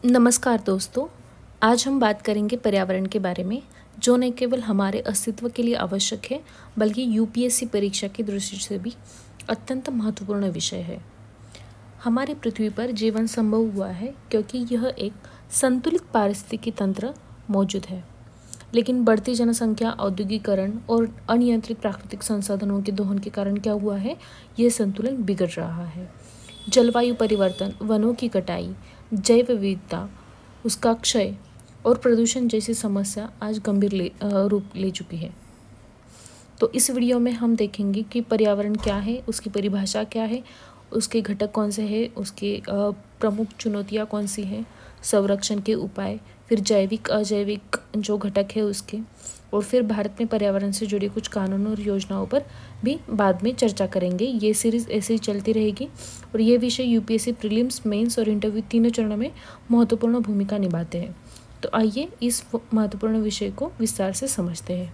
नमस्कार दोस्तों। आज हम बात करेंगे पर्यावरण के बारे में, जो न केवल हमारे अस्तित्व के लिए आवश्यक है बल्कि यूपीएससी परीक्षा की दृष्टि से भी अत्यंत महत्वपूर्ण विषय है। हमारी पृथ्वी पर जीवन संभव हुआ है क्योंकि यह एक संतुलित पारिस्थितिकी तंत्र मौजूद है, लेकिन बढ़ती जनसंख्या, औद्योगिकरण और अनियंत्रित प्राकृतिक संसाधनों के दोहन के कारण क्या हुआ है, यह संतुलन बिगड़ रहा है। जलवायु परिवर्तन, वनों की कटाई, जैव विविधता, उसका क्षय और प्रदूषण जैसी समस्या आज गंभीर रूप ले चुकी है। तो इस वीडियो में हम देखेंगे कि पर्यावरण क्या है, उसकी परिभाषा क्या है, उसके घटक कौन से हैं, उसके प्रमुख चुनौतियाँ कौन सी हैं, संरक्षण के उपाय, फिर जैविक अजैविक जो घटक है उसके, और फिर भारत में पर्यावरण से जुड़ी कुछ कानून और योजनाओं पर भी बाद में चर्चा करेंगे। ये सीरीज़ ऐसे ही चलती रहेगी और ये विषय यूपीएससी प्रीलिम्स, मेंस और इंटरव्यू तीनों चरणों में महत्वपूर्ण भूमिका निभाते हैं। तो आइए इस महत्वपूर्ण विषय को विस्तार से समझते हैं।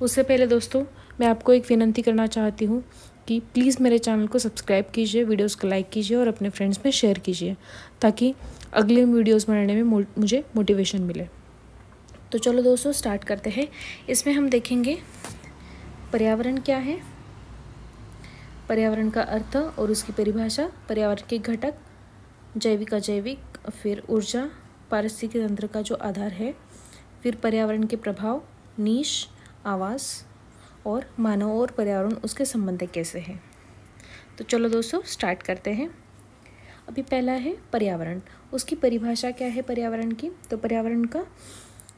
उससे पहले दोस्तों, मैं आपको एक विनती करना चाहती हूँ कि प्लीज़ मेरे चैनल को सब्सक्राइब कीजिए, वीडियोस को लाइक कीजिए और अपने फ्रेंड्स में शेयर कीजिए, ताकि अगले वीडियोस बनाने में मुझे मोटिवेशन मिले। तो चलो दोस्तों, स्टार्ट करते हैं। इसमें हम देखेंगे पर्यावरण क्या है, पर्यावरण का अर्थ और उसकी परिभाषा, पर्यावरण के घटक, जैविक अजैविक, फिर ऊर्जा, पारिस्थितिकी तंत्र का जो आधार है, फिर पर्यावरण के प्रभाव, नीश, आवास और मानव और पर्यावरण उसके संबंध कैसे हैं। तो चलो दोस्तों, स्टार्ट करते हैं। अभी पहला है पर्यावरण। उसकी परिभाषा क्या है पर्यावरण की? तो पर्यावरण का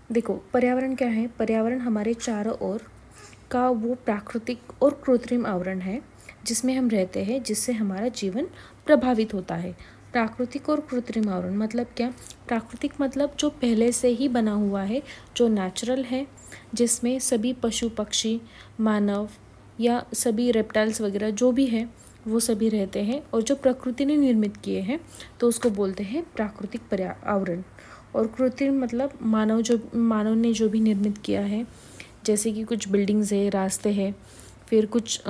देखो, पर्यावरण क्या है? पर्यावरण हमारे चारों ओर का वो प्राकृतिक और कृत्रिम आवरण है जिसमें हम रहते हैं, जिससे हमारा जीवन प्रभावित होता है। प्राकृतिक और कृत्रिम आवरण मतलब क्या? प्राकृतिक मतलब जो पहले से ही बना हुआ है, जो नेचुरल है, जिसमें सभी पशु पक्षी, मानव या सभी रेप्टाइल्स वगैरह जो भी है वो सभी रहते हैं, और जो प्रकृति ने निर्मित किए हैं तो उसको बोलते हैं प्राकृतिक आवरण। और कृत्रिम मतलब मानव ने जो भी निर्मित किया है, जैसे कि कुछ बिल्डिंग्स है, रास्ते हैं, फिर कुछ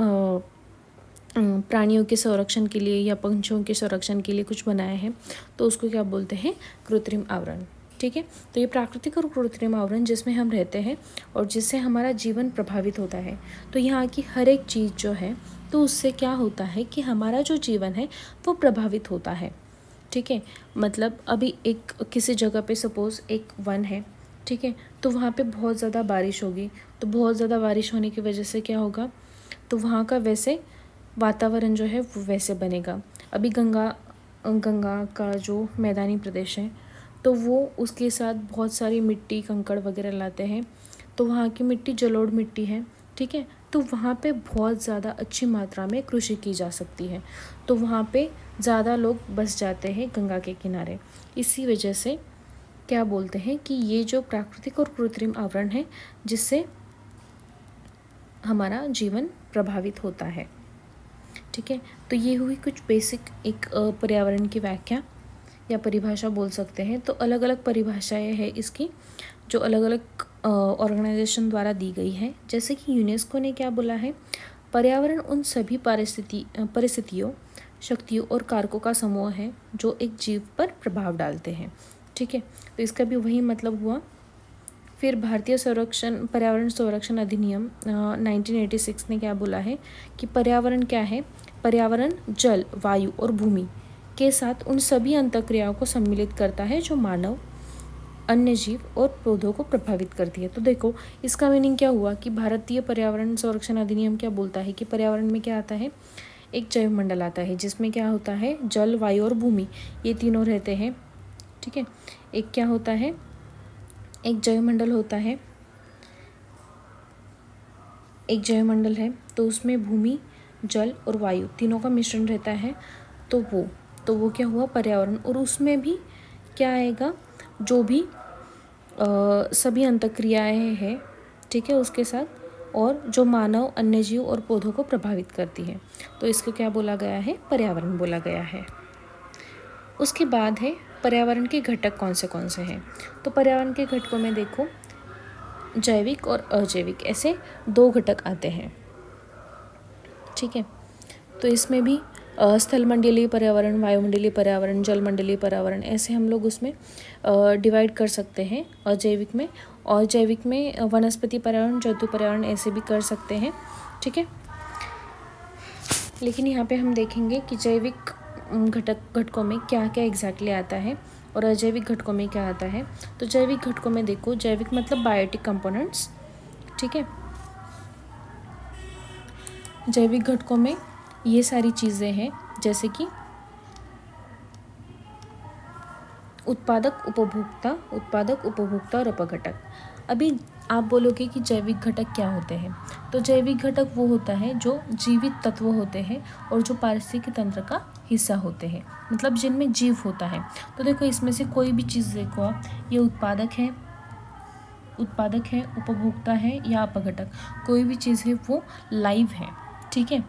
प्राणियों के संरक्षण के लिए या पंछियों के संरक्षण के लिए कुछ बनाए हैं, तो उसको क्या बोलते हैं? कृत्रिम आवरण। ठीक है, तो ये प्राकृतिक और कृत्रिम आवरण जिसमें हम रहते हैं और जिससे हमारा जीवन प्रभावित होता है। तो यहाँ की हर एक चीज़ जो है, तो उससे क्या होता है कि हमारा जो जीवन है वो प्रभावित होता है। ठीक है, मतलब अभी एक किसी जगह पे सपोज़ एक वन है, ठीक है, तो वहाँ पे बहुत ज़्यादा बारिश होगी, तो बहुत ज़्यादा बारिश होने की वजह से क्या होगा, तो वहाँ का वैसे वातावरण जो है वो वैसे बनेगा। अभी गंगा का जो मैदानी प्रदेश है, तो वो उसके साथ बहुत सारी मिट्टी, कंकड़ वगैरह लाते हैं, तो वहाँ की मिट्टी जलोढ़ मिट्टी है। ठीक है, तो वहाँ पे बहुत ज़्यादा अच्छी मात्रा में कृषि की जा सकती है, तो वहाँ पे ज़्यादा लोग बस जाते हैं गंगा के किनारे। इसी वजह से क्या बोलते हैं कि ये जो प्राकृतिक और कृत्रिम आवरण है, जिससे हमारा जीवन प्रभावित होता है। ठीक है, तो ये हुई कुछ बेसिक एक पर्यावरण की व्याख्या या परिभाषा बोल सकते हैं। तो अलग अलग परिभाषाएं हैं इसकी, जो अलग अलग ऑर्गेनाइजेशन द्वारा दी गई है। जैसे कि यूनेस्को ने क्या बोला है, पर्यावरण उन सभी परिस्थितियों, शक्तियों और कारकों का समूह है जो एक जीव पर प्रभाव डालते हैं। ठीक है, तो इसका भी वही मतलब हुआ। फिर भारतीय पर्यावरण संरक्षण अधिनियम 1986 ने क्या बोला है कि पर्यावरण क्या है? पर्यावरण जल, वायु और भूमि के साथ उन सभी अंतःक्रियाओं को सम्मिलित करता है जो मानव, अन्य जीव और पौधों को प्रभावित करती है। तो देखो, इसका मीनिंग क्या हुआ कि भारतीय पर्यावरण संरक्षण अधिनियम क्या बोलता है कि पर्यावरण में क्या आता है? एक जैव मंडल आता है, जिसमें क्या होता है? जल, वायु और भूमि, ये तीनों रहते हैं। ठीक है, एक क्या होता है? एक जैव मंडल होता है, एक जैव मंडल है, तो उसमें भूमि, जल और वायु तीनों का मिश्रण रहता है। तो वो क्या हुआ? पर्यावरण। और उसमें भी क्या आएगा? जो भी सभी अंतःक्रियाएं हैं, ठीक है, उसके साथ, और जो मानव, अन्य जीव और पौधों को प्रभावित करती है, तो इसको क्या बोला गया है? पर्यावरण बोला गया है। उसके बाद है पर्यावरण के घटक कौन से हैं। तो पर्यावरण के घटकों में देखो, जैविक और अजैविक ऐसे दो घटक आते हैं। ठीक है, तो इसमें भी स्थलमंडलीय पर्यावरण, वायुमंडलीय पर्यावरण, जलमंडलीय पर्यावरण, ऐसे हम लोग उसमें डिवाइड कर सकते हैं अजैविक में। और जैविक में वनस्पति पर्यावरण, जंतु पर्यावरण ऐसे भी कर सकते हैं, ठीक है। लेकिन यहाँ पे हम देखेंगे कि जैविक घटकों में क्या क्या एग्जैक्टली आता है और अजैविक घटकों में क्या आता है। तो जैविक घटकों में देखो, जैविक मतलब बायोटिक कंपोनेंट्स, ठीक है। जैविक घटकों में ये सारी चीज़ें हैं, जैसे कि उत्पादक, उपभोक्ता और अपघटक। अभी आप बोलोगे कि जैविक घटक क्या होते हैं, तो जैविक घटक वो होता है जो जीवित तत्व होते हैं और जो पारिस्थितिकी तंत्र का हिस्सा होते हैं, मतलब जिनमें जीव होता है। तो देखो, इसमें से कोई भी चीज़ देखो आप, ये उत्पादक है, उपभोक्ता है या अपघटक, कोई भी चीज़ है वो लाइव है, ठीक है।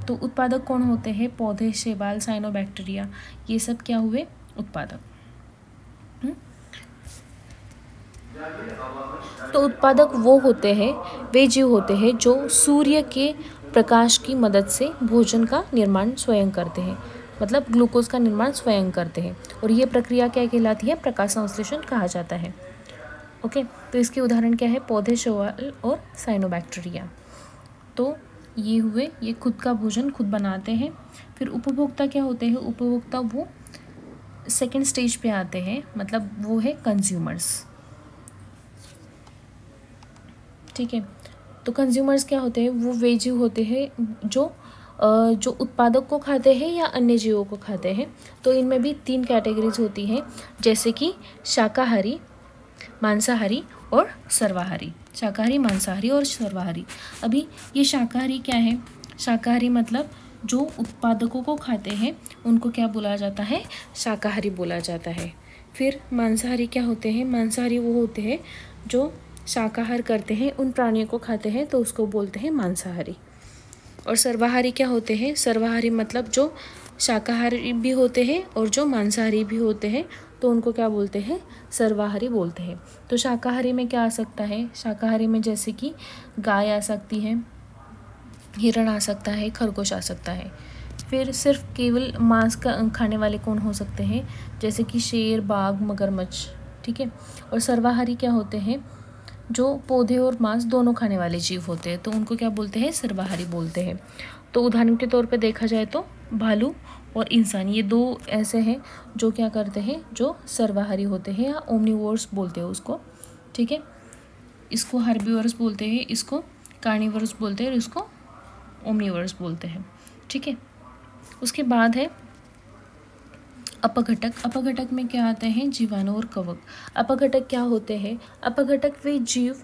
तो उत्पादक कौन होते हैं? पौधे, शैवाल, साइनोबैक्टीरिया, ये सब क्या हुए? उत्पादक। तो उत्पादक वो होते हैं, वे जीव होते हैं जो सूर्य के प्रकाश की मदद से भोजन का निर्माण स्वयं करते हैं, मतलब ग्लूकोज का निर्माण स्वयं करते हैं। और ये प्रक्रिया क्या कहलाती है? प्रकाश संश्लेषण कहा जाता है, ओके। तो इसके उदाहरण क्या है? पौधे, शैवाल और साइनोबैक्टीरिया। तो ये हुए, ये खुद का भोजन खुद बनाते हैं। फिर उपभोक्ता क्या होते हैं? उपभोक्ता वो सेकेंड स्टेज पे आते हैं, मतलब वो है कंज्यूमर्स, ठीक है। तो कंज्यूमर्स क्या होते हैं? वो वे जीव होते हैं जो उत्पादक को खाते हैं या अन्य जीवों को खाते हैं। तो इनमें भी 3 कैटेगरीज होती हैं, जैसे कि शाकाहारी, मांसाहारी और सर्वाहारी। शाकाहारी, मांसाहारी और सर्वाहारी। अभी ये शाकाहारी क्या है? शाकाहारी मतलब जो उत्पादकों को खाते हैं उनको क्या बोला जाता है? शाकाहारी बोला जाता है। फिर मांसाहारी क्या होते हैं? मांसाहारी वो होते हैं जो शाकाहार करते हैं, उन प्राणियों को खाते हैं, तो उसको बोलते हैं मांसाहारी। और सर्वाहारी क्या होते हैं? सर्वाहारी मतलब जो शाकाहारी भी होते हैं और जो मांसाहारी भी होते हैं, तो उनको क्या बोलते हैं? सर्वाहारी बोलते हैं। तो शाकाहारी में क्या आ सकता है? शाकाहारी में जैसे कि गाय आ सकती है, हिरण आ सकता है, खरगोश आ सकता है। फिर सिर्फ केवल मांस का खाने वाले कौन हो सकते हैं? जैसे कि शेर, बाघ, मगरमच्छ, ठीक है। और सर्वाहारी क्या होते हैं? जो पौधे और मांस दोनों खाने वाले जीव होते हैं, तो उनको क्या बोलते हैं? सर्वाहारी बोलते हैं। तो उदाहरण के तौर पे देखा जाए तो भालू और इंसान, ये 2 ऐसे हैं जो क्या करते हैं? जो सर्वाहारी होते हैं, या ओमनिवोर्स बोलते हैं उसको, ठीक है। इसको हर्बीवर्स बोलते हैं, इसको कार्निवर्स बोलते हैं और इसको ओमनिवर्स बोलते हैं, ठीक है। उसके बाद है अपघटक। अपघटक में क्या आते हैं? जीवाणु और कवक। अपघटक क्या होते हैं? अपघटक वे जीव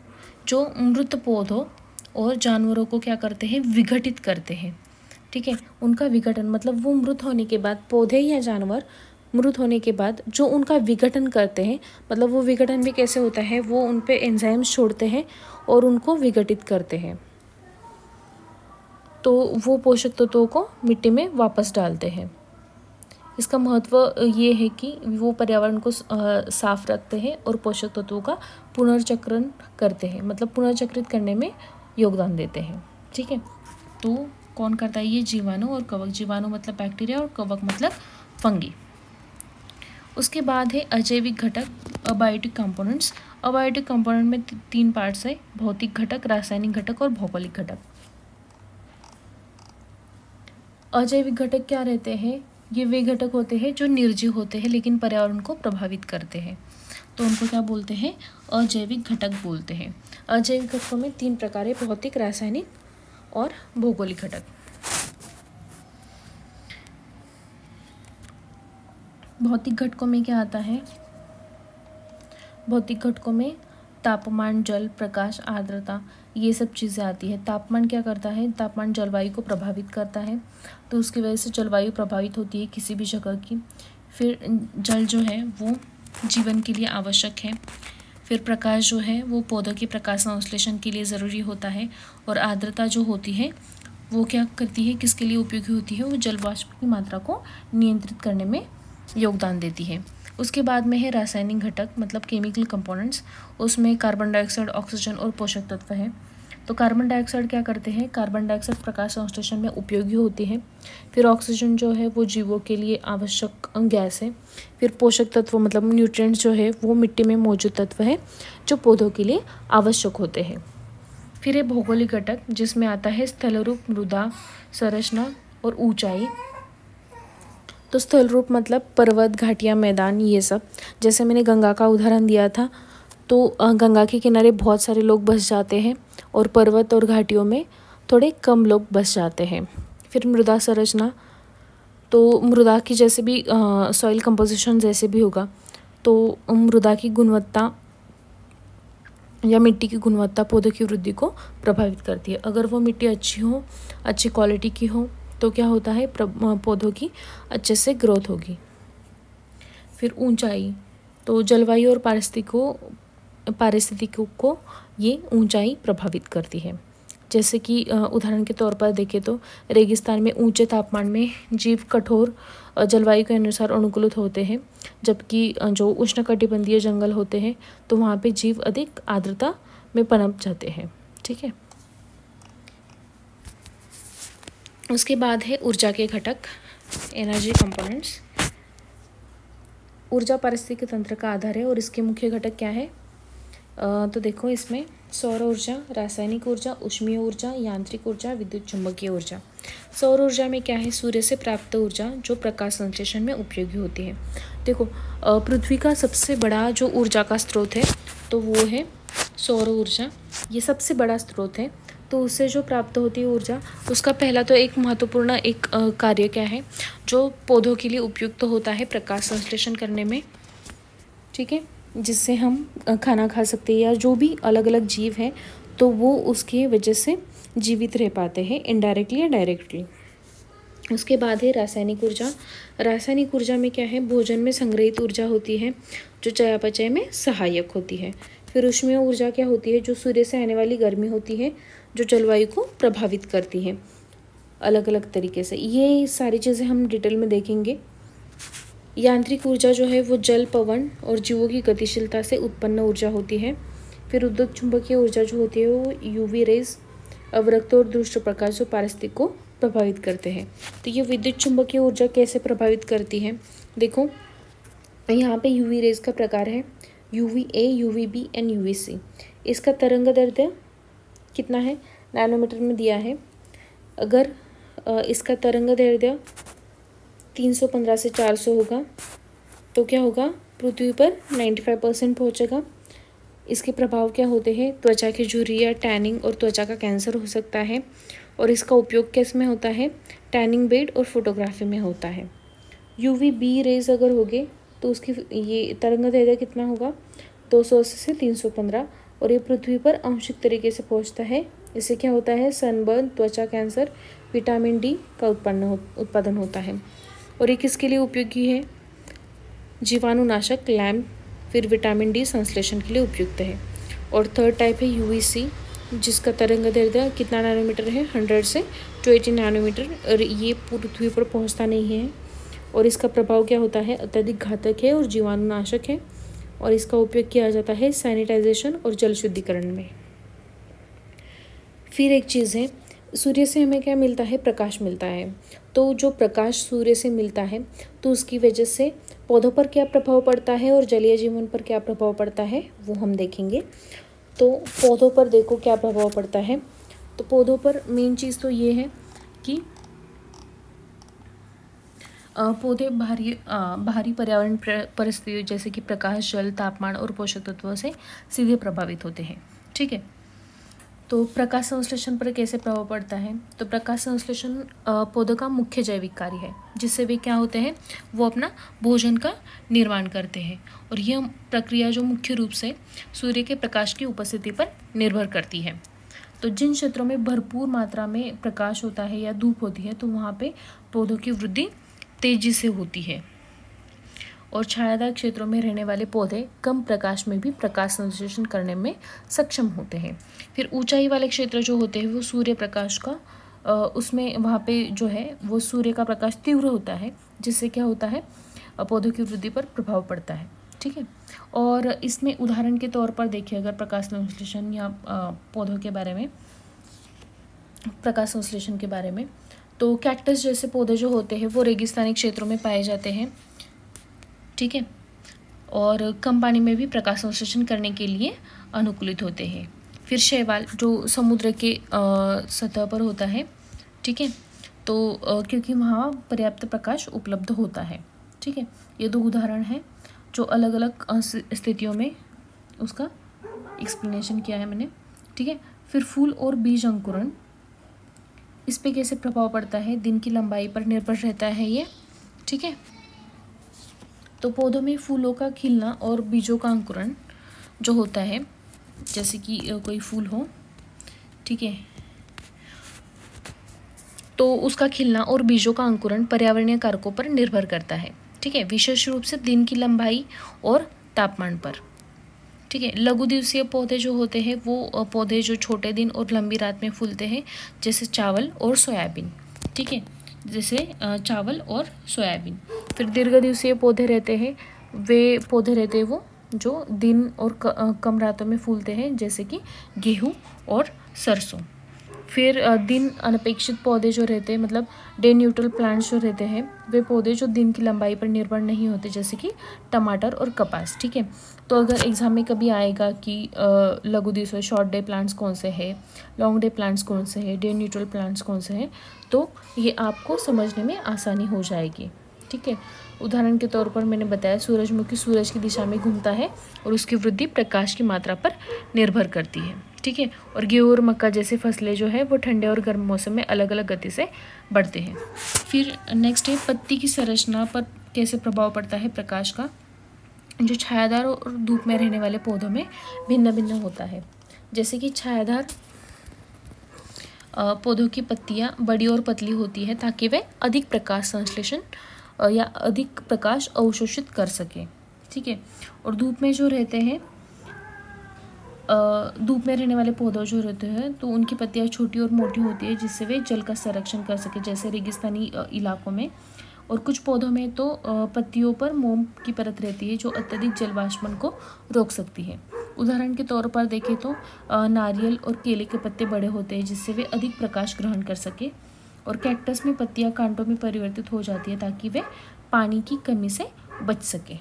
जो मृत पौधों और जानवरों को क्या करते हैं? विघटित करते हैं, ठीक है। उनका विघटन मतलब वो मृत होने के बाद, पौधे या जानवर मृत होने के बाद जो उनका विघटन करते हैं, मतलब वो विघटन भी कैसे होता है? वो उन पे एंजाइम्स छोड़ते हैं और उनको विघटित करते हैं, तो वो पोषक तत्वों को मिट्टी में वापस डालते हैं। इसका महत्व ये है कि वो पर्यावरण को साफ रखते हैं और पोषक तत्वों का पुनर्चक्रण करते हैं, मतलब पुनर्चक्रित करने में योगदान देते हैं, ठीक है। तो कौन करता है ये? जीवाणु और कवक। जीवाणु मतलब बैक्टीरिया और कवक मतलब फंगी। उसके बाद है अजैविक घटक, अबायोटिक कंपोनेंट्स। अबायोटिक कंपोनेंट में 3 पार्ट्स है: भौतिक घटक, रासायनिक घटक और भौगोलिक घटक। अजैविक घटक क्या रहते हैं? ये वे घटक होते हैं जो निर्जीव होते हैं लेकिन पर्यावरण को प्रभावित करते हैं, तो उनको क्या बोलते हैं? अजैविक घटक बोलते हैं। अजैविक घटकों में 3 प्रकार है: भौतिक, रासायनिक और भौगोलिक घटक। भौतिक घटकों में क्या आता है? भौतिक घटकों में तापमान, जल, प्रकाश, आर्द्रता, ये सब चीज़ें आती है। तापमान क्या करता है? तापमान जलवायु को प्रभावित करता है, तो उसकी वजह से जलवायु प्रभावित होती है किसी भी जगह की। फिर जल जो है वो जीवन के लिए आवश्यक है। फिर प्रकाश जो है वो पौधों के प्रकाश संश्लेषण के लिए ज़रूरी होता है। और आर्द्रता जो होती है वो क्या करती है? किसके लिए उपयोगी होती है? वो जल वाष्प की मात्रा को नियंत्रित करने में योगदान देती है। उसके बाद में है रासायनिक घटक, मतलब केमिकल कंपोनेंट्स। उसमें कार्बन डाइऑक्साइड, ऑक्सीजन और पोषक तत्व है। तो कार्बन डाइऑक्साइड क्या करते हैं, कार्बन डाइऑक्साइड प्रकाश संश्लेषण में उपयोगी होती है। फिर ऑक्सीजन जो है वो जीवों के लिए आवश्यक गैस है। फिर पोषक तत्व मतलब न्यूट्रिएंट्स जो है वो मिट्टी में मौजूद तत्व है जो पौधों के लिए आवश्यक होते हैं। फिर ये भौगोलिक घटक जिसमें आता है स्थल रूप, मृदा संरचना और ऊंचाई। तो स्थल रूप मतलब पर्वत, घाटियाँ, मैदान, ये सब। जैसे मैंने गंगा का उदाहरण दिया था, तो गंगा के किनारे बहुत सारे लोग बस जाते हैं और पर्वत और घाटियों में थोड़े कम लोग बस जाते हैं। फिर मृदा संरचना, तो मृदा की जैसे भी सॉइल कंपोजिशन जैसे भी होगा, तो मृदा की गुणवत्ता या मिट्टी की गुणवत्ता पौधों की वृद्धि को प्रभावित करती है। अगर वो मिट्टी अच्छी हो, अच्छी क्वालिटी की हो, तो क्या होता है, पौधों की अच्छे से ग्रोथ होगी। फिर ऊंचाई, तो जलवायु और पारिस्थितिकों को ये ऊंचाई प्रभावित करती है। जैसे कि उदाहरण के तौर पर देखें तो रेगिस्तान में ऊंचे तापमान में जीव कठोर जलवायु के अनुसार अनुकूलित होते हैं, जबकि जो उष्णकटिबंधीय जंगल होते हैं तो वहाँ पे जीव अधिक आर्द्रता में पनप जाते हैं। ठीक है, उसके बाद है ऊर्जा के घटक, एनर्जी कंपोनेंट्स। ऊर्जा पारिस्थितिक तंत्र का आधार है और इसके मुख्य घटक क्या है, तो देखो इसमें सौर ऊर्जा, रासायनिक ऊर्जा, ऊष्मीय ऊर्जा, यांत्रिक ऊर्जा, विद्युत चुंबकीय ऊर्जा। सौर ऊर्जा में क्या है, सूर्य से प्राप्त ऊर्जा जो प्रकाश संश्लेषण में उपयोगी होती है। देखो पृथ्वी का सबसे बड़ा जो ऊर्जा का स्रोत है तो वो है सौर ऊर्जा, ये सबसे बड़ा स्रोत है। तो उससे जो प्राप्त होती है ऊर्जा, उसका पहला तो एक महत्वपूर्ण एक कार्य क्या है, जो पौधों के लिए उपयुक्त होता है प्रकाश संश्लेषण करने में। ठीक है, जिससे हम खाना खा सकते हैं या जो भी अलग अलग जीव हैं तो वो उसकी वजह से जीवित रह पाते हैं, इनडायरेक्टली या डायरेक्टली। उसके बाद है रासायनिक ऊर्जा। रासायनिक ऊर्जा में क्या है, भोजन में संग्रहित ऊर्जा होती है जो चयापचय में सहायक होती है। फिर ऊष्मीय ऊर्जा क्या होती है, जो सूर्य से आने वाली गर्मी होती है जो जलवायु को प्रभावित करती है अलग अलग तरीके से। ये सारी चीज़ें हम डिटेल में देखेंगे। यांत्रिक ऊर्जा जो है वो जल, पवन और जीवों की गतिशीलता से उत्पन्न ऊर्जा होती है। फिर विद्युत चुंबकीय ऊर्जा जो होती है वो यूवी रेज, अवरक्त और दुष्ट प्रकाश जो पारिस्थितिक को प्रभावित करते हैं। तो ये विद्युत चुंबकीय ऊर्जा कैसे प्रभावित करती है, देखो यहाँ पे यूवी रेज का प्रकार है UVA, UVB एंड UVC। इसका तरंग दैर्ध्य कितना है, नैनोमीटर में दिया है। अगर इसका तरंग दैर्ध्य 315 से 400 होगा तो क्या होगा, पृथ्वी पर 95% पहुँचेगा। इसके प्रभाव क्या होते हैं, त्वचा की झुर्रियाँ, टैनिंग और त्वचा का कैंसर हो सकता है। और इसका उपयोग किस में होता है, टैनिंग बेड और फोटोग्राफी में होता है। UVB रेज अगर होगे तो उसकी ये तरंग दैर्ध्य कितना होगा, 280 से 315, और ये पृथ्वी पर आंशिक तरीके से पहुंचता है। इससे क्या होता है, सनबर्न, त्वचा कैंसर, विटामिन डी का उत्पादन होता है। और ये किसके लिए उपयोगी है, जीवाणुनाशक, लैम्प। फिर विटामिन डी संश्लेषण के लिए उपयुक्त है। और थर्ड टाइप है UVC, जिसका तरंग दैर्ध्य कितना नैनोमीटर है, 100 से 280 नैनोमीटर, और ये पृथ्वी पर पहुंचता नहीं है। और इसका प्रभाव क्या होता है, अत्यधिक घातक है और जीवाणुनाशक है। और इसका उपयोग किया जाता है सैनिटाइजेशन और जल शुद्धिकरण में। फिर एक चीज़ है, सूर्य से हमें क्या मिलता है, प्रकाश मिलता है। तो जो प्रकाश सूर्य से मिलता है तो उसकी वजह से पौधों पर क्या प्रभाव पड़ता है और जलीय जीवन पर क्या प्रभाव पड़ता है वो हम देखेंगे। तो पौधों पर देखो क्या प्रभाव पड़ता है। तो पौधों पर मेन चीज़ तो ये है कि पौधे बाहरी पर्यावरण परिस्थितियों जैसे कि प्रकाश, जल, तापमान और पोषक तत्वों से सीधे प्रभावित होते हैं। ठीक है, तो प्रकाश संश्लेषण पर कैसे प्रभाव पड़ता है, तो प्रकाश संश्लेषण पौधों का मुख्य जैविक कार्य है, जिससे वे क्या होते हैं, वो अपना भोजन का निर्माण करते हैं। और यह प्रक्रिया जो मुख्य रूप से सूर्य के प्रकाश की उपस्थिति पर निर्भर करती है। तो जिन क्षेत्रों में भरपूर मात्रा में प्रकाश होता है या धूप होती है तो वहाँ पे पौधों की वृद्धि तेजी से होती है। और छायादार क्षेत्रों में रहने वाले पौधे कम प्रकाश में भी प्रकाश संश्लेषण करने में सक्षम होते हैं। फिर ऊंचाई वाले क्षेत्र जो होते हैं वो सूर्य प्रकाश का उसमें वहाँ पे जो है वो सूर्य का प्रकाश तीव्र होता है, जिससे क्या होता है, पौधों की वृद्धि पर प्रभाव पड़ता है। ठीक है, और इसमें उदाहरण के तौर पर देखिए अगर प्रकाश संश्लेषण या पौधों के बारे में, प्रकाश संश्लेषण के बारे में। तो कैक्टस जैसे पौधे जो होते हैं वो रेगिस्तानी क्षेत्रों में पाए जाते हैं, ठीक है, और कम पानी में भी प्रकाश संश्लेषण करने के लिए अनुकूलित होते हैं। फिर शैवाल जो समुद्र के सतह पर होता है, ठीक है, तो क्योंकि वहाँ पर्याप्त प्रकाश उपलब्ध होता है, ठीक है। ये दो उदाहरण हैं जो अलग अलग स्थितियों में उसका एक्सप्लेनेशन किया है मैंने, ठीक है। फिर फूल और बीज अंकुरण, इस पे कैसे प्रभाव पड़ता है, दिन की लंबाई पर निर्भर रहता है ये, ठीक है। तो पौधों में फूलों का खिलना और बीजों का अंकुरण जो होता है, जैसे कि कोई फूल हो, ठीक है, तो उसका खिलना और बीजों का अंकुरण पर्यावरणीय कारकों पर निर्भर करता है, ठीक है, विशेष रूप से दिन की लंबाई और तापमान पर, ठीक है। लघु दिवसीय पौधे जो होते हैं वो पौधे जो छोटे दिन और लंबी रात में फूलते हैं, जैसे चावल और सोयाबीन, ठीक है, जैसे चावल और सोयाबीन। फिर दीर्घ दिवसीय पौधे रहते हैं, वे पौधे रहते हैं वो जो दिन और कम रातों में फूलते हैं, जैसे कि गेहूँ और सरसों। फिर दिन अनपेक्षित पौधे जो रहते हैं, मतलब डे न्यूट्रल प्लांट्स जो रहते हैं, वे पौधे जो दिन की लंबाई पर निर्भर नहीं होते, जैसे कि टमाटर और कपास, ठीक है। तो अगर एग्जाम में कभी आएगा कि लघु दिवसीय शॉर्ट डे प्लांट्स कौन से हैं, लॉन्ग डे प्लांट्स कौन से हैं, डे न्यूट्रल प्लांट्स कौन से हैं, तो ये आपको समझने में आसानी हो जाएगी, ठीक है। उदाहरण के तौर पर मैंने बताया सूरजमुखी सूरज की दिशा में घूमता है और उसकी वृद्धि प्रकाश की मात्रा पर निर्भर करती है, ठीक है। और गेहूँ और मक्का जैसी फसलें जो है वो ठंडे और गर्म मौसम में अलग अलग गति से बढ़ते हैं। फिर नेक्स्ट है पत्ती की संरचना पर कैसे प्रभाव पड़ता है प्रकाश का, जो छायादार और धूप में रहने वाले पौधों में भिन्न भिन्न होता है। जैसे कि छायादार पौधों की पत्तियां बड़ी और पतली होती है ताकि वे अधिक प्रकाश संश्लेषण या अधिक प्रकाश अवशोषित कर सके, ठीक है। और धूप में जो रहते हैं, धूप में रहने वाले पौधे जो रहते हैं, तो उनकी पत्तियां छोटी और मोटी होती है जिससे वे जल का संरक्षण कर सके, जैसे रेगिस्तानी इलाकों में। और कुछ पौधों में तो पत्तियों पर मोम की परत रहती है जो अत्यधिक जल वाष्पन को रोक सकती है। उदाहरण के तौर पर देखें तो नारियल और केले के पत्ते बड़े होते हैं जिससे वे अधिक प्रकाश ग्रहण कर सके। और कैक्टस में पत्तियां कांटों में परिवर्तित हो जाती है ताकि वे पानी की कमी से बच सके।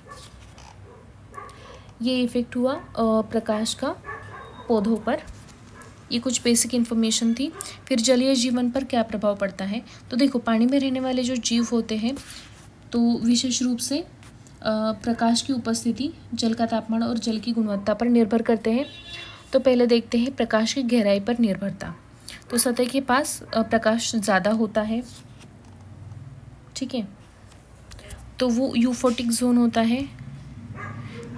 ये इफेक्ट हुआ प्रकाश का पौधों पर। ये कुछ बेसिक इन्फॉर्मेशन थी। फिर जलीय जीवन पर क्या प्रभाव पड़ता है, तो देखो पानी में रहने वाले जो जीव होते हैं तो विशेष रूप से प्रकाश की उपस्थिति, जल का तापमान और जल की गुणवत्ता पर निर्भर करते हैं। तो पहले देखते हैं प्रकाश की गहराई पर निर्भरता। तो सतह के पास प्रकाश ज़्यादा होता है, ठीक है, तो वो यूफोटिक जोन होता है,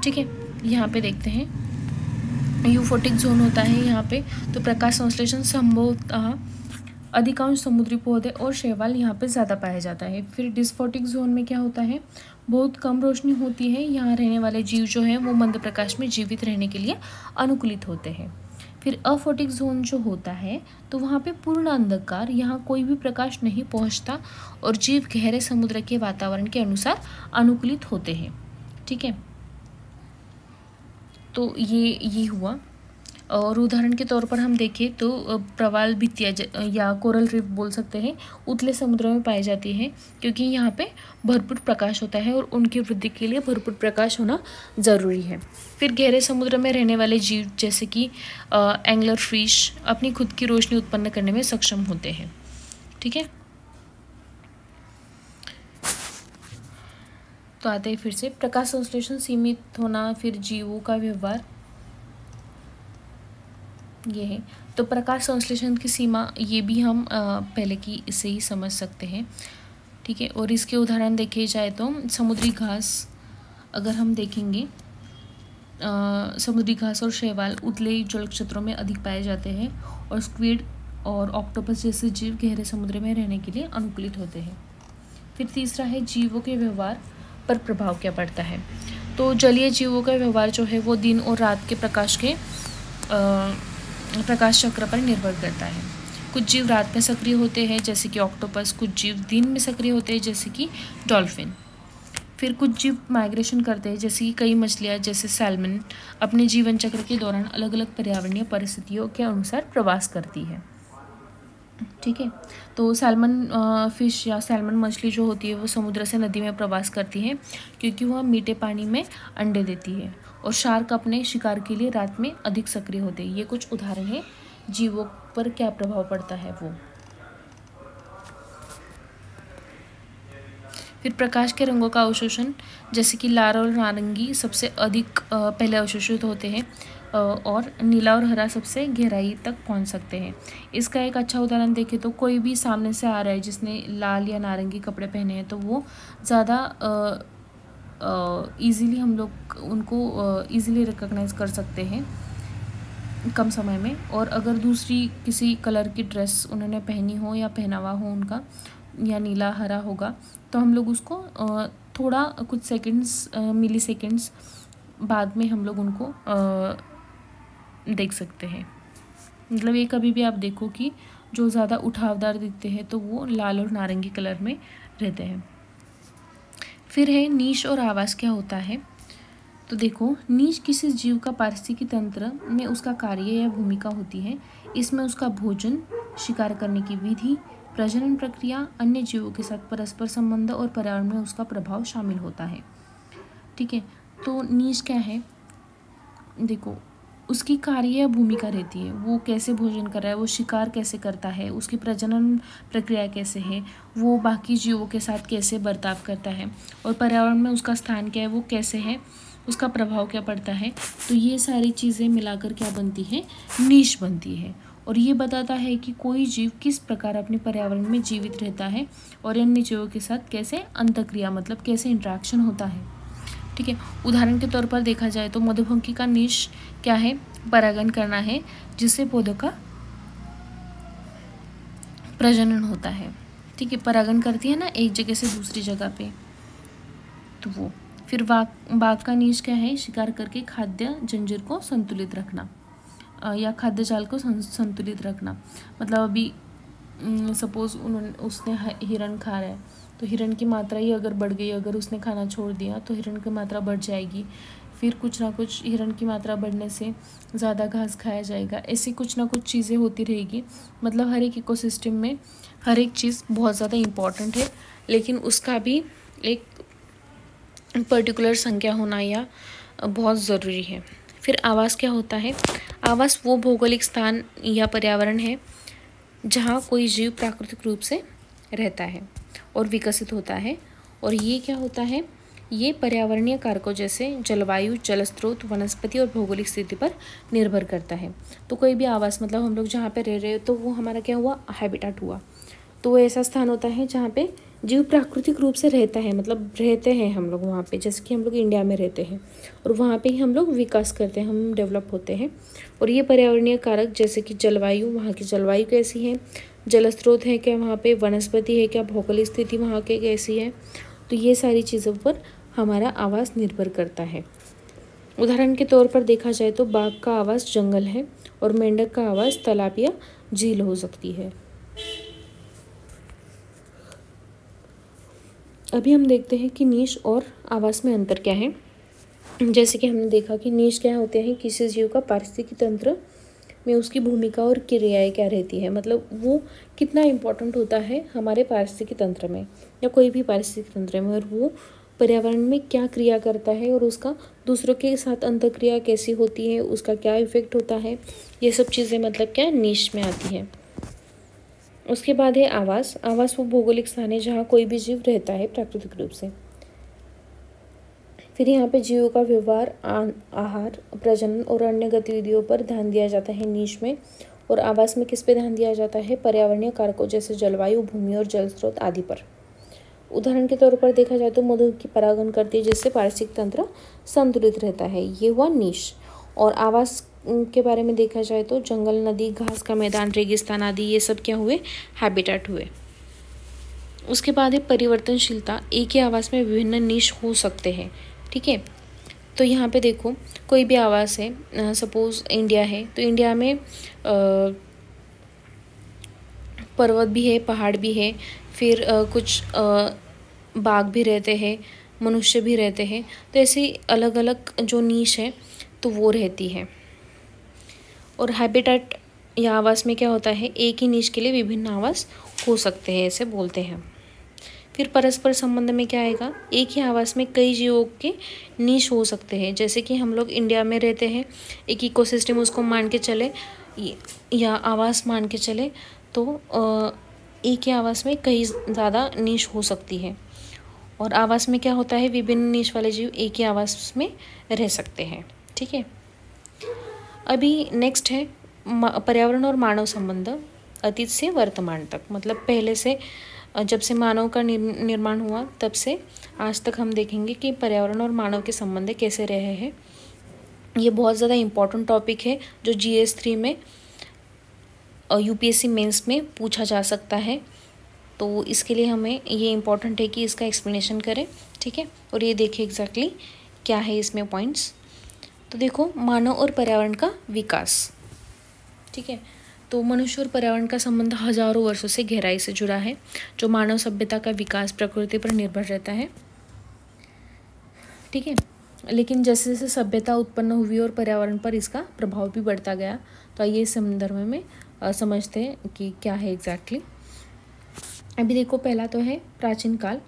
ठीक है। यहाँ पे देखते हैं यूफोटिक जोन होता है यहाँ पे। तो प्रकाश संश्लेषण संभवतः अधिकांश समुद्री पौधे और शैवाल यहाँ पे ज़्यादा पाया जाता है। फिर डिस्फोटिक जोन में क्या होता है, बहुत कम रोशनी होती है, यहाँ रहने वाले जीव जो हैं वो मंद प्रकाश में जीवित रहने के लिए अनुकूलित होते हैं। फिर अफोटिक जोन जो होता है तो वहाँ पे पूर्ण अंधकार, यहाँ कोई भी प्रकाश नहीं पहुँचता और जीव गहरे समुद्र के वातावरण के अनुसार अनुकूलित होते हैं, ठीक है। तो ये हुआ। और उदाहरण के तौर पर हम देखें तो प्रवाल भित्तियाँ या कोरल रीफ बोल सकते हैं, उतले समुद्रों में पाई जाती है क्योंकि यहाँ पे भरपूर प्रकाश होता है और उनकी वृद्धि के लिए भरपूर प्रकाश होना ज़रूरी है। फिर गहरे समुद्र में रहने वाले जीव जैसे कि एंगलर फिश अपनी खुद की रोशनी उत्पन्न करने में सक्षम होते हैं, ठीक है। तो आते हैं फिर से प्रकाश संश्लेषण सीमित होना, फिर जीवों का व्यवहार, ये है। तो प्रकाश संश्लेषण की सीमा ये भी हम पहले की इससे ही समझ सकते हैं, ठीक है। और इसके उदाहरण देखे जाए तो समुद्री घास, अगर हम देखेंगे समुद्री घास और शैवाल उतले जल क्षेत्रों में अधिक पाए जाते हैं और स्क्विड और ऑक्टोपस जैसे जीव गहरे समुद्र में रहने के लिए अनुकूलित होते हैं। फिर तीसरा है जीवों के व्यवहार पर प्रभाव क्या पड़ता है। तो जलीय जीवों का व्यवहार जो है वो दिन और रात के प्रकाश चक्र पर निर्भर करता है। कुछ जीव रात में सक्रिय होते हैं जैसे कि ऑक्टोपस, कुछ जीव दिन में सक्रिय होते हैं जैसे कि डॉल्फिन। फिर कुछ जीव माइग्रेशन करते हैं जैसे कि कई मछलियाँ जैसे सैल्मन अपने जीवन चक्र के दौरान अलग अलग पर्यावरणीय परिस्थितियों के अनुसार प्रवास करती है। ठीक है। तो सैल्मन फिश या सैल्मन मछली जो होती है वो समुद्र से नदी में प्रवास करती है क्योंकि वह मीठे पानी में अंडे देती है। और शार्क अपने शिकार के लिए रात में अधिक सक्रिय होते हैं। ये कुछ उदाहरण है जीवों पर क्या प्रभाव पड़ता है वो। फिर प्रकाश के रंगों का अवशोषण, जैसे कि लाल और नारंगी सबसे अधिक पहले अवशोषित होते हैं और नीला और हरा सबसे गहराई तक पहुंच सकते हैं। इसका एक अच्छा उदाहरण देखें तो कोई भी सामने से आ रहा है जिसने लाल या नारंगी कपड़े पहने हैं तो वो ज़्यादा ईज़िली हम लोग उनको ईज़िली रिकॉग्नाइज कर सकते हैं कम समय में। और अगर दूसरी किसी कलर की ड्रेस उन्होंने पहनी हो या पहनावा हो उनका या नीला हरा होगा तो हम लोग उसको थोड़ा कुछ सेकंड्स मिली सेकंड्स बाद में हम लोग उनको देख सकते हैं। मतलब ये कभी भी आप देखो कि जो ज़्यादा उठावदार दिखते हैं तो वो लाल और नारंगी कलर में रहते हैं। फिर है नीश और आवास क्या होता है। तो देखो, नीश किसी जीव का पारिस्थितिकी तंत्र में उसका कार्य या भूमिका होती है। इसमें उसका भोजन, शिकार करने की विधि, प्रजनन प्रक्रिया, अन्य जीवों के साथ परस्पर संबंध और पर्यावरण में उसका प्रभाव शामिल होता है। ठीक है। तो नीश क्या है, देखो उसकी कार्य या भूमिका रहती है। वो कैसे भोजन कर रहा है, वो शिकार कैसे करता है, उसकी प्रजनन प्रक्रिया कैसे है, वो बाकी जीवों के साथ कैसे बर्ताव करता है, और पर्यावरण में उसका स्थान क्या है, वो कैसे है, उसका प्रभाव क्या पड़ता है। तो ये सारी चीज़ें मिलाकर क्या बनती है, नीश बनती है। और ये बताता है कि कोई जीव किस प्रकार अपने पर्यावरण में जीवित रहता है और अन्य जीवों के साथ कैसे अंतःक्रिया मतलब कैसे इंटरेक्शन होता है। ठीक है। उदाहरण के तौर पर देखा जाए तो मधुमक्खी का नीश क्या है, परागण करना है, जिससे पौधों का प्रजनन होता है। ठीक है, परागण करती है ना एक जगह से दूसरी जगह पे, तो वो। फिर बाघ का नीश क्या है, शिकार करके खाद्य जंजीर को संतुलित रखना या खाद्य जाल को संतुलित रखना। मतलब अभी सपोज उसने हिरण खा रहा है तो हिरण की मात्रा ही अगर बढ़ गई, अगर उसने खाना छोड़ दिया तो हिरण की मात्रा बढ़ जाएगी। फिर कुछ ना कुछ हिरण की मात्रा बढ़ने से ज़्यादा घास खाया जाएगा। ऐसी कुछ ना कुछ चीज़ें होती रहेगी। मतलब हर एक इकोसिस्टम में हर एक चीज़ बहुत ज़्यादा इम्पॉर्टेंट है, लेकिन उसका भी एक पर्टिकुलर संख्या होना या बहुत ज़रूरी है। फिर आवास क्या होता है। आवास वो भौगोलिक स्थान या पर्यावरण है जहाँ कोई जीव प्राकृतिक रूप से रहता है और विकसित होता है। और ये क्या होता है, ये पर्यावरणीय कारकों जैसे जलवायु, जल स्रोत, वनस्पति और भौगोलिक स्थिति पर निर्भर करता है। तो कोई भी आवास मतलब हम लोग जहाँ पे रह रहे हो तो वो हमारा क्या हुआ, हैबिटेट हुआ। तो वो ऐसा स्थान होता है जहाँ पे जीव प्राकृतिक रूप से रहता है, मतलब रहते हैं हम लोग वहाँ पे। जैसे कि हम लोग इंडिया में रहते हैं और वहाँ पे ही हम लोग विकास करते हैं, हम डेवलप होते हैं। और ये पर्यावरणीय कारक जैसे कि जलवायु, वहाँ की जलवायु कैसी है, जल स्रोत है क्या वहाँ पे, वनस्पति है क्या, भौगोलिक स्थिति वहाँ की कैसी है, तो ये सारी चीज़ों पर हमारा आवास निर्भर करता है। उदाहरण के तौर पर देखा जाए तो बाघ का आवास जंगल है और मेंढक का आवास तालाब या झील हो सकती है। अभी हम देखते हैं कि नीश और आवास में अंतर क्या है। जैसे कि हमने देखा कि नीश क्या होते हैं, किसी जीव का पारिस्थितिकी तंत्र में उसकी भूमिका और क्रियाएं क्या रहती है, मतलब वो कितना इम्पोर्टेंट होता है हमारे पारिस्थितिकी तंत्र में या कोई भी पारिस्थितिकी तंत्र में, और वो पर्यावरण में क्या क्रिया करता है और उसका दूसरों के साथ अंतःक्रिया कैसी होती है, उसका क्या इफेक्ट होता है, ये सब चीज़ें मतलब क्या नीश में आती है। उसके बाद है आवास। आवास वो भौगोलिक स्थान है जहाँ कोई भी जीव रहता है प्राकृतिक रूप से। फिर यहाँ पे जीवों का व्यवहार, आहार, प्रजनन और अन्य गतिविधियों पर ध्यान दिया जाता है नीश में। और आवास में किस पे ध्यान दिया जाता है, पर्यावरणीय कारकों जैसे जलवायु, भूमि और जल स्रोत आदि पर। उदाहरण के तौर पर देखा जाए तो मधुमक्खी परागण करती है जिससे पारिस्थितिक तंत्र संतुलित रहता है, ये हुआ नीश। और आवास के बारे में देखा जाए तो जंगल, नदी, घास का मैदान, रेगिस्तान आदि ये सब क्या हुए, हैबिटेट हुए। उसके बाद है परिवर्तनशीलता। एक ही आवास में विभिन्न नीश हो सकते हैं। ठीक है, तो यहाँ पे देखो कोई भी आवास है, सपोज इंडिया है तो इंडिया में पर्वत भी है, पहाड़ भी है, फिर कुछ बाघ भी रहते हैं, मनुष्य भी रहते हैं। तो ऐसे अलग अलग जो नीश है तो वो रहती है। और हैबिटेट या आवास में क्या होता है, एक ही नीश के लिए विभिन्न आवास हो सकते हैं, ऐसे बोलते हैं। फिर परस्पर संबंध में क्या आएगा, एक ही आवास में कई जीवों के नीश हो सकते हैं। जैसे कि हम लोग इंडिया में रहते हैं, एक इकोसिस्टम उसको मान के चले या आवास मान के चले, तो एक ही आवास में कई ज़्यादा नीश हो सकती है। और आवास में क्या होता है, विभिन्न नीश वाले जीव एक ही आवास में रह सकते हैं। ठीक है, अभी नेक्स्ट है पर्यावरण और मानव संबंध अतीत से वर्तमान तक। मतलब पहले से जब से मानव का निर्माण हुआ तब से आज तक हम देखेंगे कि पर्यावरण और मानव के संबंध कैसे रहे हैं। ये बहुत ज़्यादा इम्पोर्टेंट टॉपिक है जो GS 3 में UPSC मेंस में पूछा जा सकता है। तो इसके लिए हमें ये इम्पोर्टेंट है कि इसका एक्सप्लेनेशन करें। ठीक है, और ये देखिए एग्जैक्टली क्या है इसमें पॉइंट्स। तो देखो, मानव और पर्यावरण का विकास। ठीक है, तो मनुष्य और पर्यावरण का संबंध हजारों वर्षों से गहराई से जुड़ा है। जो मानव सभ्यता का विकास प्रकृति पर निर्भर रहता है। ठीक है, लेकिन जैसे जैसे सभ्यता उत्पन्न हुई और पर्यावरण पर इसका प्रभाव भी बढ़ता गया। तो आइए इस संदर्भ में समझते हैं कि क्या है एग्जैक्टली। अभी देखो, पहला तो है प्राचीन काल,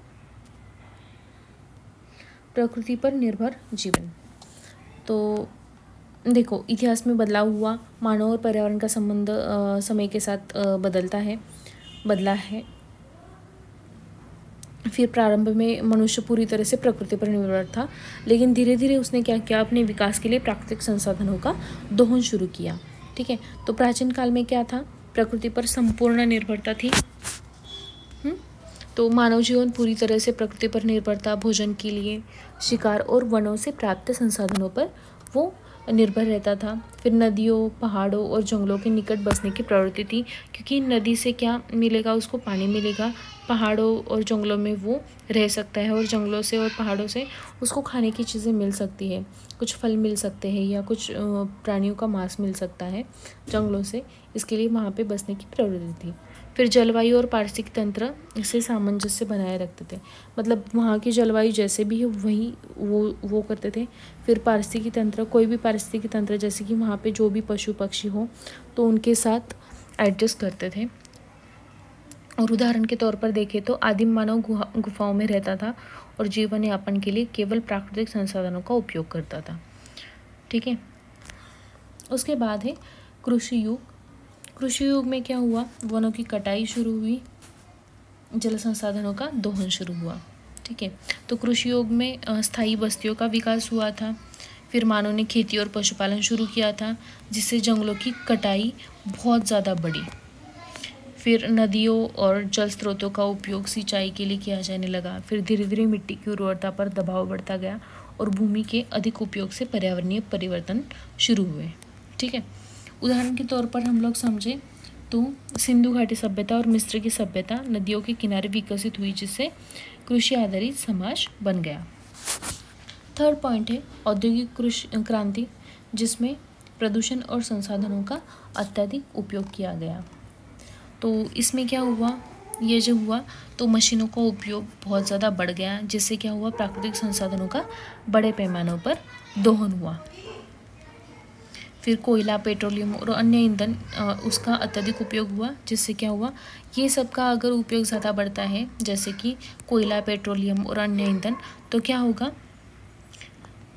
प्रकृति पर निर्भर जीवन। तो देखो, इतिहास में बदलाव हुआ, मानव और पर्यावरण का संबंध समय के साथ बदला है। फिर प्रारंभ में मनुष्य पूरी तरह से प्रकृति पर निर्भर था, लेकिन धीरे धीरे उसने क्या किया, अपने विकास के लिए प्राकृतिक संसाधनों का दोहन शुरू किया। ठीक है, तो प्राचीन काल में क्या था, प्रकृति पर संपूर्ण निर्भरता थी। तो मानव जीवन पूरी तरह से प्रकृति पर निर्भर था। भोजन के लिए शिकार और वनों से प्राप्त संसाधनों पर वो निर्भर रहता था। फिर नदियों, पहाड़ों और जंगलों के निकट बसने की प्रवृत्ति थी, क्योंकि नदी से क्या मिलेगा, उसको पानी मिलेगा। पहाड़ों और जंगलों में वो रह सकता है, और जंगलों से और पहाड़ों से उसको खाने की चीज़ें मिल सकती है, कुछ फल मिल सकते हैं या कुछ प्राणियों का मांस मिल सकता है जंगलों से। इसके लिए वहाँ पे बसने की प्रवृत्ति थी। फिर जलवायु और पारिस्थितिक तंत्र से सामंजस्य बनाए रखते थे। मतलब वहाँ की जलवायु जैसे भी है वही वो करते थे। फिर पारिस्थितिकी तंत्र, कोई भी पारिस्थितिकी तंत्र जैसे कि वहाँ पे जो भी पशु पक्षी हो तो उनके साथ एडजस्ट करते थे। और उदाहरण के तौर पर देखें तो आदिम मानव गुफाओं में रहता था और जीवन यापन के लिए केवल प्राकृतिक संसाधनों का उपयोग करता था। ठीक है, उसके बाद है कृषि युग। कृषि युग में क्या हुआ, वनों की कटाई शुरू हुई, जल संसाधनों का दोहन शुरू हुआ। ठीक है, तो कृषि युग में स्थायी बस्तियों का विकास हुआ था। फिर मानव ने खेती और पशुपालन शुरू किया था, जिससे जंगलों की कटाई बहुत ज़्यादा बढ़ी। फिर नदियों और जल स्रोतों का उपयोग सिंचाई के लिए किया जाने लगा। फिर धीरे धीरे मिट्टी की उर्वरता पर दबाव बढ़ता गया और भूमि के अधिक उपयोग से पर्यावरणीय परिवर्तन शुरू हुए। ठीक है, उदाहरण के तौर पर हम लोग समझें तो सिंधु घाटी सभ्यता और मिस्र की सभ्यता नदियों के किनारे विकसित हुई, जिससे कृषि आधारित समाज बन गया। थर्ड पॉइंट है औद्योगिक कृषि क्रांति, जिसमें प्रदूषण और संसाधनों का अत्यधिक उपयोग किया गया। तो इसमें क्या हुआ, ये जो हुआ तो मशीनों का उपयोग बहुत ज़्यादा बढ़ गया, जिससे क्या हुआ, प्राकृतिक संसाधनों का बड़े पैमानों पर दोहन हुआ। फिर कोयला, पेट्रोलियम और अन्य ईंधन उसका अत्यधिक उपयोग हुआ, जिससे क्या हुआ, ये सब का अगर उपयोग ज़्यादा बढ़ता है, जैसे कि कोयला, पेट्रोलियम और अन्य ईंधन, तो क्या होगा,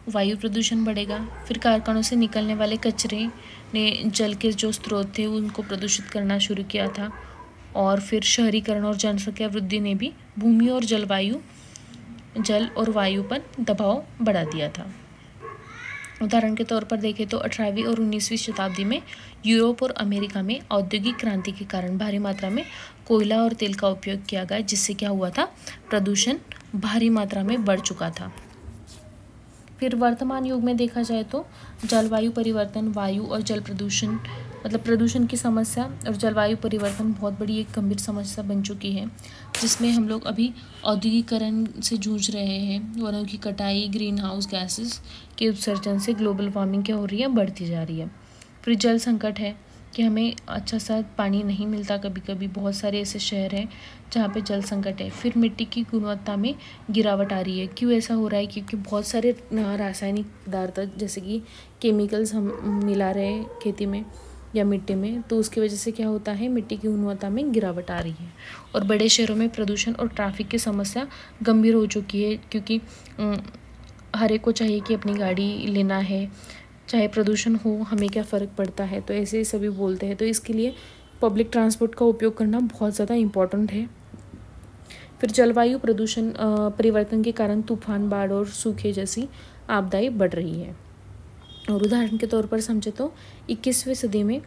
वायु प्रदूषण बढ़ेगा। फिर कारखानों से निकलने वाले कचरे ने जल के जो स्रोत थे उनको प्रदूषित करना शुरू किया था। और फिर शहरीकरण और जनसंख्या वृद्धि ने भी भूमि और जल और वायु पर दबाव बढ़ा दिया था। उदाहरण के तौर पर देखें तो 18वीं और 19वीं शताब्दी में यूरोप और अमेरिका में औद्योगिक क्रांति के कारण भारी मात्रा में कोयला और तेल का उपयोग किया गया, जिससे क्या हुआ था, प्रदूषण भारी मात्रा में बढ़ चुका था। फिर वर्तमान युग में देखा जाए तो जलवायु परिवर्तन, वायु और जल प्रदूषण, मतलब प्रदूषण की समस्या और जलवायु परिवर्तन बहुत बड़ी एक गंभीर समस्या बन चुकी है, जिसमें हम लोग अभी औद्योगिकरण से जूझ रहे हैं। वनों की कटाई, ग्रीन हाउस गैसेस के उत्सर्जन से ग्लोबल वार्मिंग क्या हो रही है, बढ़ती जा रही है। फिर जल संकट है कि हमें अच्छा सा पानी नहीं मिलता, कभी कभी बहुत सारे ऐसे शहर हैं जहाँ पे जल संकट है। फिर मिट्टी की गुणवत्ता में गिरावट आ रही है। क्यों ऐसा हो रहा है, क्योंकि बहुत सारे रासायनिक पदार्थ जैसे कि केमिकल्स हम मिला रहे हैं खेती में, या मिट्टी में, तो उसकी वजह से क्या होता है, मिट्टी की गुणवत्ता में गिरावट आ रही है। और बड़े शहरों में प्रदूषण और ट्रैफिक की समस्या गंभीर हो चुकी है, क्योंकि हर एक को चाहिए कि अपनी गाड़ी लेना है, चाहे प्रदूषण हो, हमें क्या फ़र्क पड़ता है, तो ऐसे ही सभी बोलते हैं। तो इसके लिए पब्लिक ट्रांसपोर्ट का उपयोग करना बहुत ज़्यादा इम्पॉर्टेंट है। फिर जलवायु प्रदूषण परिवर्तन के कारण तूफान, बाढ़ और सूखे जैसी आपदाएं बढ़ रही है। और उदाहरण के तौर पर समझे तो 21वीं सदी में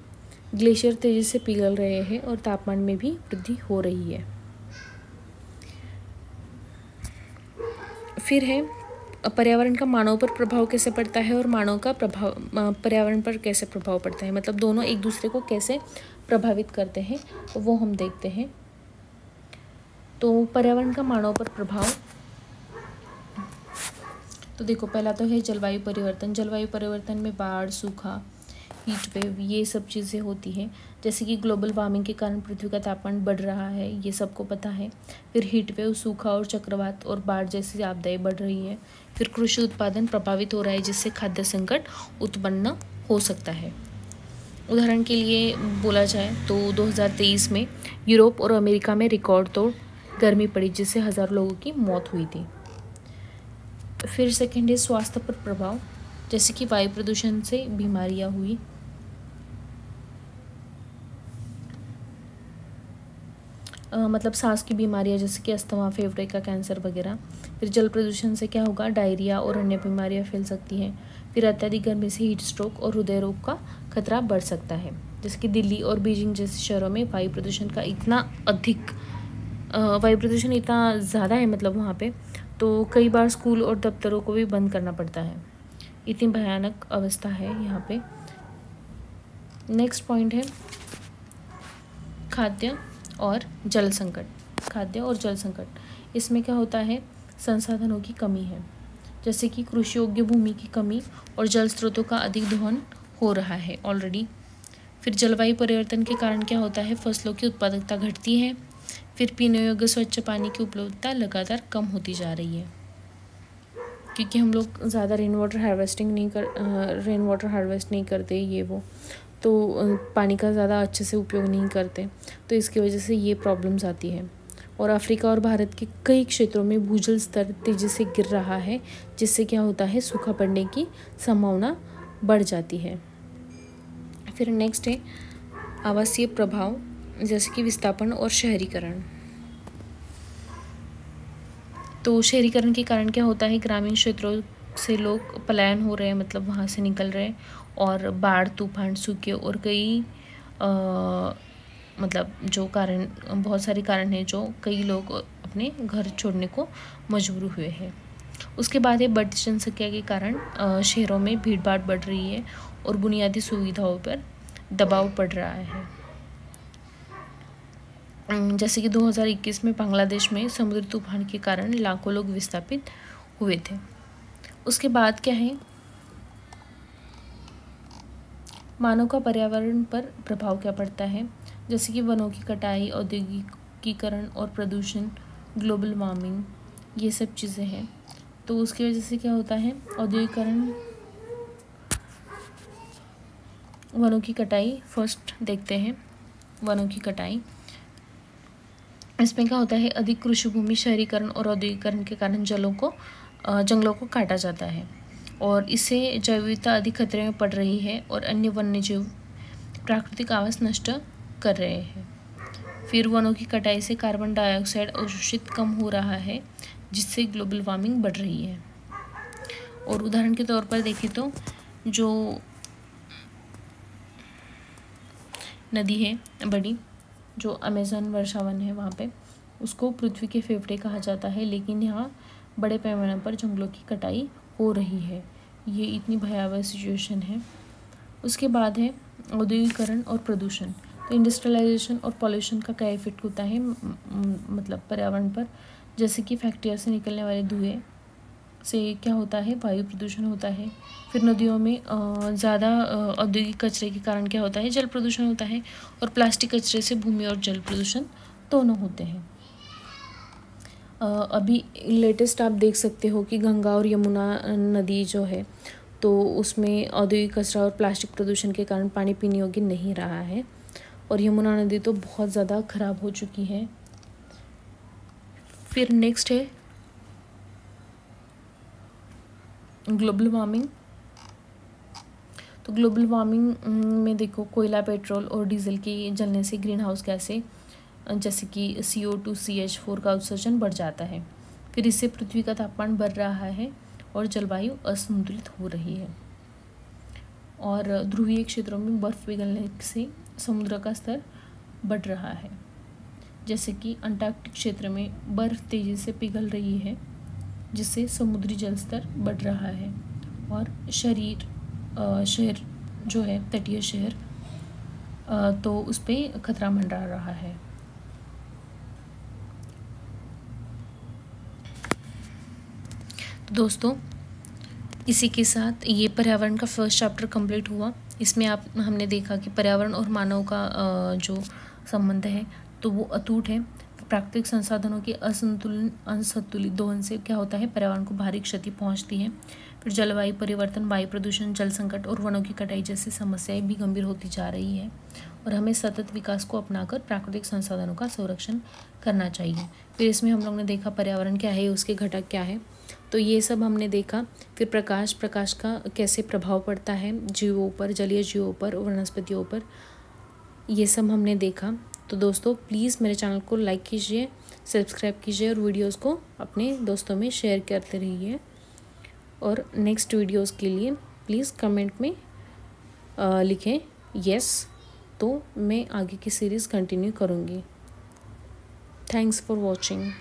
ग्लेशियर तेजी से पिघल रहे हैं और तापमान में भी वृद्धि हो रही है। फिर है पर्यावरण का मानव पर प्रभाव कैसे पड़ता है और मानव का प्रभाव पर्यावरण पर कैसे प्रभाव पड़ता है, मतलब दोनों एक दूसरे को कैसे प्रभावित करते हैं, वो हम देखते हैं। तो पर्यावरण का मानव पर प्रभाव, तो देखो पहला तो है जलवायु परिवर्तन। जलवायु परिवर्तन में बाढ़, सूखा, हीट वेव, ये सब चीज़ें होती हैं। जैसे कि ग्लोबल वार्मिंग के कारण पृथ्वी का तापमान बढ़ रहा है, ये सबको पता है। फिर हीट वेव, सूखा और चक्रवात और बाढ़ जैसी आपदाएं बढ़ रही है। फिर कृषि उत्पादन प्रभावित हो रहा है, जिससे खाद्य संकट उत्पन्न हो सकता है। उदाहरण के लिए बोला जाए तो 2023 में यूरोप और अमेरिका में रिकॉर्ड तोड़ गर्मी पड़ी, जिससे हज़ारों लोगों की मौत हुई थी। फिर सेकेंड है स्वास्थ्य पर प्रभाव, जैसे कि वायु प्रदूषण से बीमारियां हुई। मतलब सांस की बीमारियां, जैसे कि अस्थमा, फेफड़े का कैंसर वगैरह। फिर जल प्रदूषण से क्या होगा, डायरिया और अन्य बीमारियां फैल सकती हैं। फिर अत्यधिक गर्मी से हीट स्ट्रोक और हृदय रोग का खतरा बढ़ सकता है। जैसे कि दिल्ली और बीजिंग जैसे शहरों में वायु प्रदूषण इतना ज़्यादा है, मतलब वहाँ पे तो कई बार स्कूल और दफ्तरों को भी बंद करना पड़ता है। इतनी भयानक अवस्था है यहाँ पे। नेक्स्ट पॉइंट है खाद्य और जल संकट। इसमें क्या होता है, संसाधनों की कमी है, जैसे कि कृषि योग्य भूमि की कमी और जल स्रोतों का अधिक दोहन हो रहा है ऑलरेडी। फिर जलवायु परिवर्तन के कारण क्या होता है, फसलों की उत्पादकता घटती है। फिर पीने योग्य स्वच्छ पानी की उपलब्धता लगातार कम होती जा रही है, क्योंकि हम लोग ज़्यादा रेन वाटर हार्वेस्ट नहीं करते, ये वो, तो पानी का ज़्यादा अच्छे से उपयोग नहीं करते, तो इसकी वजह से ये प्रॉब्लम्स आती है। और अफ्रीका और भारत के कई क्षेत्रों में भूजल स्तर तेज़ी से गिर रहा है, जिससे क्या होता है, सूखा पड़ने की संभावना बढ़ जाती है। फिर नेक्स्ट है आवासीय प्रभाव, जैसे कि विस्थापन और शहरीकरण। तो शहरीकरण के कारण क्या होता है, ग्रामीण क्षेत्रों से लोग पलायन हो रहे हैं, मतलब वहाँ से निकल रहे हैं। और बाढ़, तूफान, सूखे और कई मतलब जो कारण, बहुत सारे कारण हैं जो कई लोग अपने घर छोड़ने को मजबूर हुए हैं। उसके बाद है बढ़ती जनसंख्या के कारण शहरों में भीड़ भाड़ बढ़ रही है और बुनियादी सुविधाओं पर दबाव पड़ रहा है। जैसे कि 2021 में बांग्लादेश में समुद्री तूफान के कारण लाखों लोग विस्थापित हुए थे। उसके बाद क्या है, मानव का पर्यावरण पर प्रभाव क्या पड़ता है, जैसे कि वनों की कटाई, औद्योगिकीकरण और प्रदूषण, ग्लोबल वार्मिंग, ये सब चीज़ें हैं। तो उसकी वजह से क्या होता है, औद्योगिकरण, वनों की कटाई। फर्स्ट देखते हैं वनों की कटाई। इसमें क्या होता है, अधिक कृषि भूमि, शहरीकरण और औद्योगिकरण के कारण जंगलों को काटा जाता है और इससे जैव विविधता अधिक खतरे में पड़ रही है और अन्य वन्यजीव प्राकृतिक आवास नष्ट कर रहे हैं। फिर वनों की कटाई से कार्बन डाइऑक्साइड अवशोषित कम हो रहा है, जिससे ग्लोबल वार्मिंग बढ़ रही है। और उदाहरण के तौर पर देखें तो जो नदी है बड़ी, जो अमेज़न वर्षावन है, वहाँ पे उसको पृथ्वी के फेफड़े कहा जाता है, लेकिन यहाँ बड़े पैमाने पर जंगलों की कटाई हो रही है। ये इतनी भयावह सिचुएशन है। उसके बाद है औद्योगिकरण और प्रदूषण। तो इंडस्ट्रियलाइजेशन और पॉल्यूशन का क्या इफेक्ट होता है मतलब पर्यावरण पर, जैसे कि फैक्ट्रिया से निकलने वाले धुएं से क्या होता है, वायु प्रदूषण होता है। फिर नदियों में ज़्यादा औद्योगिक कचरे के कारण क्या होता है, जल प्रदूषण होता है। और प्लास्टिक कचरे से भूमि और जल प्रदूषण दोनों होते हैं। अभी लेटेस्ट आप देख सकते हो कि गंगा और यमुना नदी जो है तो उसमें औद्योगिक कचरा और प्लास्टिक प्रदूषण के कारण पानी पीने योग्य नहीं रहा है और यमुना नदी तो बहुत ज़्यादा खराब हो चुकी है। फिर नेक्स्ट है ग्लोबल वार्मिंग। तो ग्लोबल वार्मिंग में देखो, कोयला, पेट्रोल और डीजल की जलने से ग्रीन हाउस गैसें जैसे कि CO2 CH4 का उत्सर्जन बढ़ जाता है। फिर इससे पृथ्वी का तापमान बढ़ रहा है और जलवायु असंतुलित हो रही है। और ध्रुवीय क्षेत्रों में बर्फ़ पिघलने से समुद्र का स्तर बढ़ रहा है। जैसे कि अंटार्कटिक क्षेत्र में बर्फ़ तेज़ी से पिघल रही है जिससे समुद्री जल स्तर बढ़ रहा है और शहर जो है, तटीय शहर, तो उस पर खतरा मंडरा रहा है। तो दोस्तों, इसी के साथ ये पर्यावरण का फर्स्ट चैप्टर कंप्लीट हुआ। इसमें हमने देखा कि पर्यावरण और मानव का जो संबंध है तो वो अटूट है। प्राकृतिक संसाधनों के असंतुलित दोहन से क्या होता है, पर्यावरण को भारी क्षति पहुंचती है। फिर जलवायु परिवर्तन, वायु प्रदूषण, जल संकट और वनों की कटाई जैसी समस्याएं भी गंभीर होती जा रही है और हमें सतत विकास को अपनाकर प्राकृतिक संसाधनों का संरक्षण करना चाहिए। फिर इसमें हम लोग ने देखा पर्यावरण क्या है, उसके घटक क्या है, तो ये सब हमने देखा। फिर प्रकाश का कैसे प्रभाव पड़ता है जीवों पर, जलीय जीवों पर, वनस्पतियों पर, ये सब हमने देखा। तो दोस्तों, प्लीज़ मेरे चैनल को लाइक कीजिए, सब्सक्राइब कीजिए और वीडियोस को अपने दोस्तों में शेयर करते रहिए। और नेक्स्ट वीडियोस के लिए प्लीज़ कमेंट में लिखें यस, तो मैं आगे की सीरीज़ कंटिन्यू करूँगी। Thanks for watching.